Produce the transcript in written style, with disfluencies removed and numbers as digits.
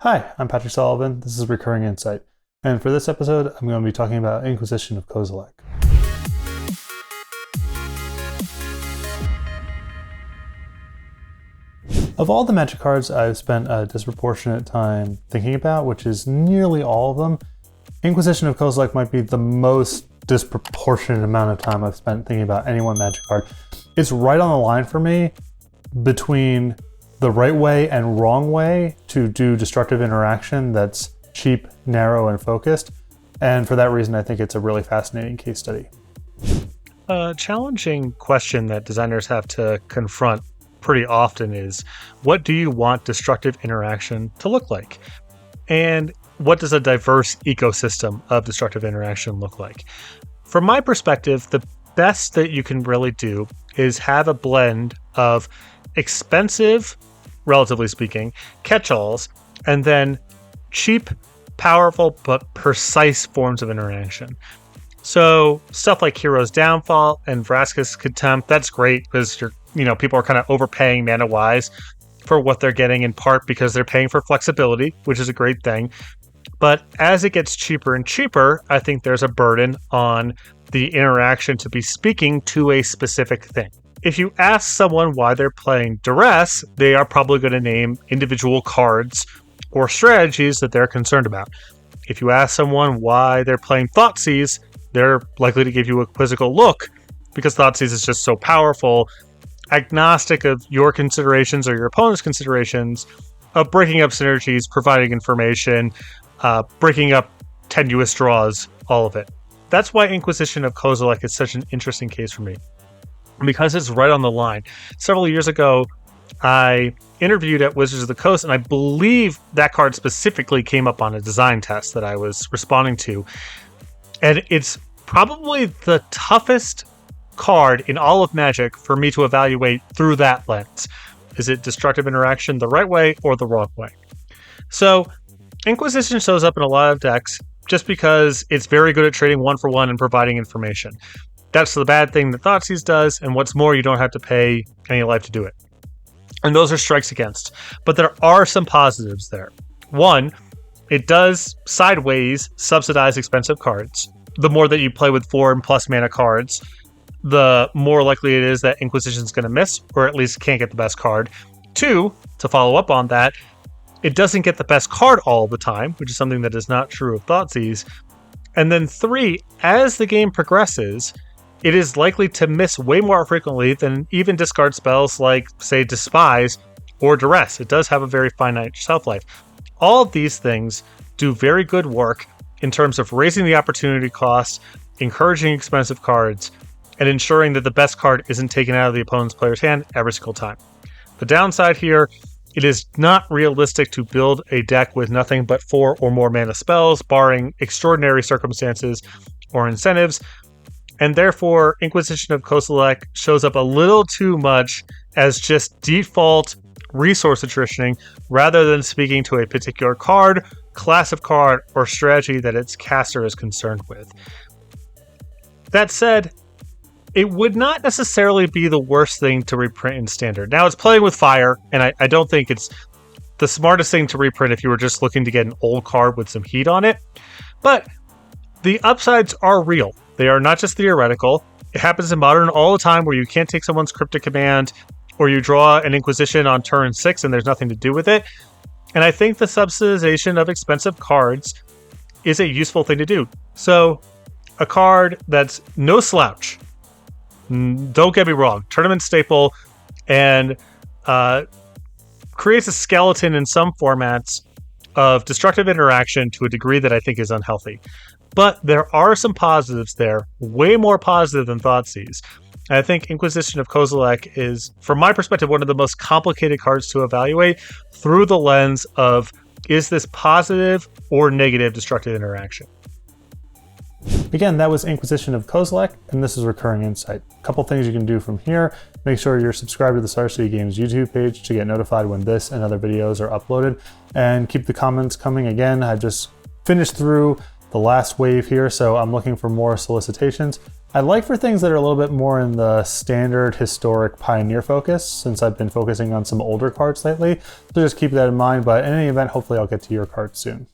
Hi, I'm Patrick Sullivan. This is Recurring Insight. And for this episode, I'm going to be talking about Inquisition of Kozilek. Of all the Magic cards I've spent a disproportionate time thinking about, which is nearly all of them, Inquisition of Kozilek might be the most disproportionate amount of time I've spent thinking about any one Magic card. It's right on the line for me between the right way and wrong way to do destructive interaction that's cheap, narrow, and focused. And for that reason, I think it's a really fascinating case study. A challenging question that designers have to confront pretty often is, what do you want destructive interaction to look like? And what does a diverse ecosystem of destructive interaction look like? From my perspective, the best that you can really do is have a blend of expensive, relatively speaking, catch-alls, and then cheap, powerful, but precise forms of interaction. So stuff like Hero's Downfall and Vraska's Contempt, that's great because people are kind of overpaying mana-wise for what they're getting, in part because they're paying for flexibility, which is a great thing. But as it gets cheaper and cheaper, I think there's a burden on the interaction to be speaking to a specific thing. If you ask someone why they're playing Duress, they are probably going to name individual cards or strategies that they're concerned about. If you ask someone why they're playing Thoughtseize, they're likely to give you a quizzical look because Thoughtseize is just so powerful, agnostic of your considerations or your opponent's considerations of breaking up synergies, providing information, breaking up tenuous draws, all of it. That's why Inquisition of Kozilek is such an interesting case for me, because it's right on the line. Several years ago, I interviewed at Wizards of the Coast, and I believe that card specifically came up on a design test that I was responding to. And it's probably the toughest card in all of Magic for me to evaluate through that lens. Is it destructive interaction the right way or the wrong way? So Inquisition shows up in a lot of decks just because it's very good at trading one for one and providing information. That's the bad thing that Thoughtseize does, and what's more, you don't have to pay any life to do it. And those are strikes against. But there are some positives there. One, it does sideways subsidize expensive cards. The more that you play with 4 and plus mana cards, the more likely it is that Inquisition's going to miss, or at least can't get the best card. 2, to follow up on that, it doesn't get the best card all the time, which is something that is not true of Thoughtseize. And then 3, as the game progresses, it is likely to miss way more frequently than even discard spells like, say, Despise or Duress. It does have a very finite shelf life. All of these things do very good work in terms of raising the opportunity cost, encouraging expensive cards, and ensuring that the best card isn't taken out of the opponent's player's hand every single time. The downside here, it is not realistic to build a deck with nothing but 4 or more mana spells, barring extraordinary circumstances or incentives. And therefore, Inquisition of Kozilek shows up a little too much as just default resource attritioning rather than speaking to a particular card, class of card, or strategy that its caster is concerned with. That said, it would not necessarily be the worst thing to reprint in Standard. Now, it's playing with fire, and I don't think it's the smartest thing to reprint if you were just looking to get an old card with some heat on it. But the upsides are real. They are not just theoretical. It happens in Modern all the time where you can't take someone's Cryptic Command, or you draw an Inquisition on turn 6 and there's nothing to do with it. And I think the subsidization of expensive cards is a useful thing to do. So, a card that's no slouch, don't get me wrong, tournament staple, and creates a skeleton in some formats of destructive interaction to a degree that I think is unhealthy. But there are some positives there, way more positive than Thoughtseize. And I think Inquisition of Kozilek is, from my perspective, one of the most complicated cards to evaluate through the lens of, is this positive or negative destructive interaction? Again, that was Inquisition of Kozilek, and this is Recurring Insight. A couple things you can do from here. Make sure you're subscribed to the Star City Games YouTube page to get notified when this and other videos are uploaded. And keep the comments coming. Again, I just finished through the last wave here, so I'm looking for more solicitations. I like for things that are a little bit more in the standard historic pioneer focus, since I've been focusing on some older cards lately. So just keep that in mind, but in any event, hopefully I'll get to your cards soon.